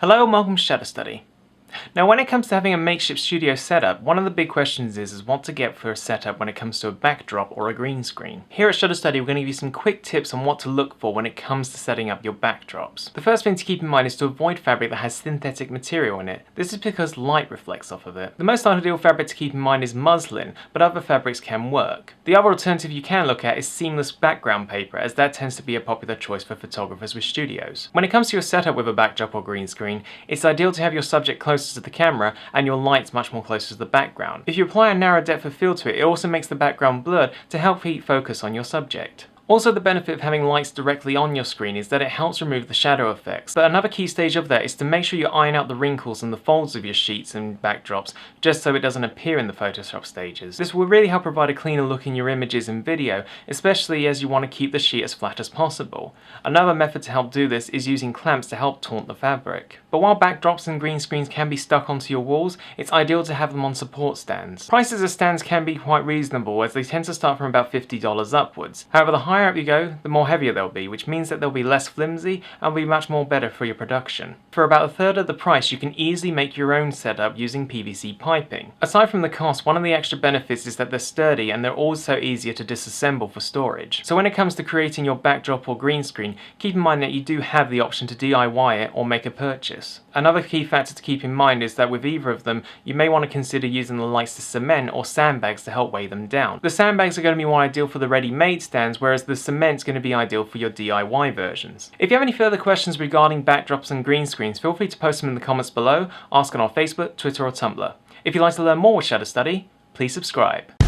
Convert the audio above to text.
Hello and welcome to Shadow Study. Now when it comes to having a makeshift studio setup, one of the big questions is what to get for a setup when it comes to a backdrop or a green screen. Here at Shadow Study we're going to give you some quick tips on what to look for when it comes to setting up your backdrops. The first thing to keep in mind is to avoid fabric that has synthetic material in it. This is because light reflects off of it. The most ideal fabric to keep in mind is muslin, but other fabrics can work. The other alternative you can look at is seamless background paper, as that tends to be a popular choice for photographers with studios. When it comes to your setup with a backdrop or green screen, it's ideal to have your subject closer to the camera and your lights much more closer to the background. If you apply a narrow depth of field to it, it also makes the background blurred to help keep focus on your subject. Also, the benefit of having lights directly on your screen is that it helps remove the shadow effects. But another key stage of that is to make sure you iron out the wrinkles and the folds of your sheets and backdrops, just so it doesn't appear in the Photoshop stages. This will really help provide a cleaner look in your images and video, especially as you want to keep the sheet as flat as possible. Another method to help do this is using clamps to help taunt the fabric. But while backdrops and green screens can be stuck onto your walls, it's ideal to have them on support stands. Prices of stands can be quite reasonable, as they tend to start from about $50 upwards. However, the higher up you go, the more heavier they'll be, which means that they'll be less flimsy and will be much more better for your production. For about a third of the price, you can easily make your own setup using PVC piping. Aside from the cost, one of the extra benefits is that they're sturdy and they're also easier to disassemble for storage. So when it comes to creating your backdrop or green screen, keep in mind that you do have the option to DIY it or make a purchase. Another key factor to keep in mind is that with either of them, you may want to consider using the likes of cement or sandbags to help weigh them down. The sandbags are going to be more ideal for the ready-made stands, whereas the cement's going to be ideal for your DIY versions. If you have any further questions regarding backdrops and green screens, feel free to post them in the comments below, ask on our Facebook, Twitter or Tumblr. If you'd like to learn more with Shadow Study, please subscribe.